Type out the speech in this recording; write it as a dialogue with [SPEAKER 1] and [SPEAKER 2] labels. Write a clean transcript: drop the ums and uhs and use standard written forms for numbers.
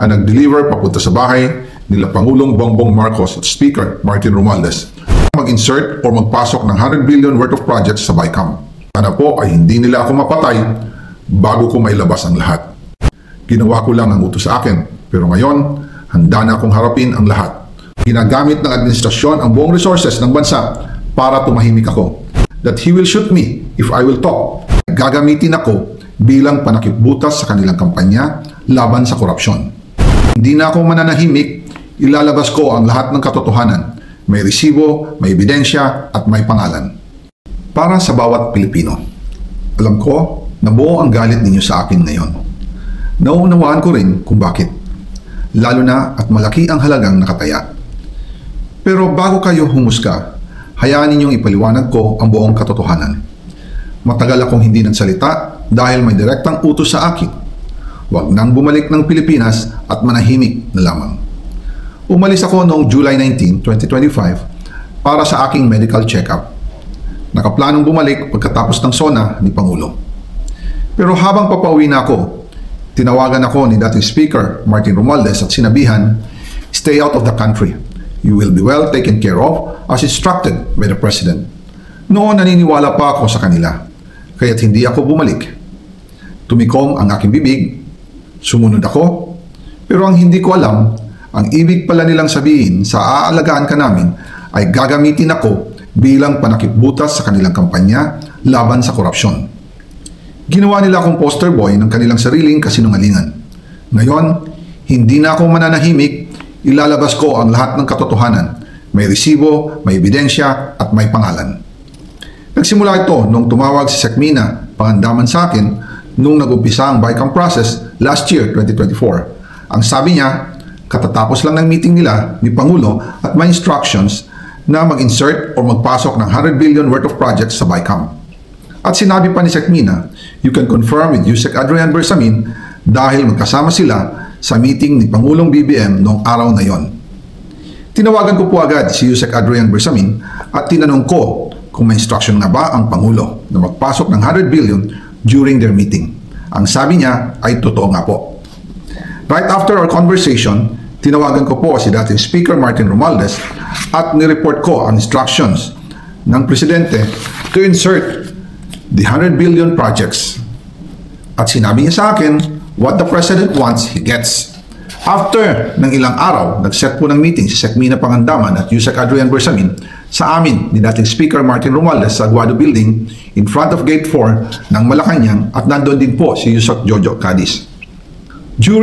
[SPEAKER 1] ang nag-deliver papunta sa bahay nila Pangulong Bongbong Marcos at Speaker Martin Romualdez mag-insert o magpasok ng 100 billion worth of projects sa BICAM. Sana po ay hindi nila ako mapatay bago ko mailabas ang lahat. Ginawa ko lang ang utos sa akin, pero ngayon, handa na akong harapin ang lahat. Ginagamit ng administrasyon ang buong resources ng bansa para tumahimik ako. That he will shoot me if I will talk. Gagamitin ako bilang panakipbutas sa kanilang kampanya laban sa korupsyon. Hindi na ako mananahimik, ilalabas ko ang lahat ng katotohanan. May resibo, may ebidensya, at may pangalan. Para sa bawat Pilipino, alam ko na buo ang galit ninyo sa akin ngayon. Nauunawaan ko rin kung bakit. Lalo na at malaki ang halagang nakataya. Pero bago kayo humusga, hayaan ninyong ipaliwanag ko ang buong katotohanan. Matagal akong hindi nagsalita dahil may direktang utos sa akin. Huwag nang bumalik ng Pilipinas at manahimik na lamang. Umalis ako noong July 19, 2025 para sa aking medical check-up. Nakaplanong bumalik pagkatapos ng SONA ni Pangulo. Pero habang papauwi na ako, tinawagan ako ni dating Speaker Martin Romualdez at sinabihan, "Stay out of the country. You will be well taken care of as instructed by the President." Noon naniniwala pa ako sa kanila, kaya't hindi ako bumalik. Tumikom ang aking bibig, sumunod ako, pero ang hindi ko alam, ang ibig pala nilang sabihin sa aalagaan ka namin ay gagamitin ako bilang panakipbutas sa kanilang kampanya laban sa korupsyon. Ginawa nila akong poster boy ng kanilang sariling kasinungalingan. Ngayon, hindi na ako mananahimik, ilalabas ko ang lahat ng katotohanan. May resibo, may ebidensya, at may pangalan. Nagsimula ito nung tumawag si Sekmina Pangandaman sa akin nung nag-umpisa ang BICAM process last year, 2024. Ang sabi niya, katatapos lang ng meeting nila ni Pangulo at may instructions na mag-insert o magpasok ng 100 billion worth of projects sa BICAM. At sinabi pa ni Sekmina, you can confirm with Yusek Adrian Bersamin dahil magkasama sila sa meeting ni Pangulong BBM noong araw na yon. Tinawagan ko po agad si Yusek Adrian Bersamin at tinanong ko kung may instruction na ba ang Pangulo na magpasok ng 100 billion during their meeting. Ang sabi niya ay totoo nga po. Right after our conversation, tinawagan ko po si dating Speaker Martin Romualdez at nireport ko ang instructions ng Presidente to insert the 100 billion projects. At sinabi niya sa akin, what the President wants, he gets. After ng ilang araw, nag-set po ng meeting si Sekmina Pangandaman at Yusek Adrian Bersamin sa amin ni dating Speaker Martin Romualdez sa Aguado Building in front of Gate 4 ng Malacanang at nandoon din po si Yusek Jojo Cadiz. During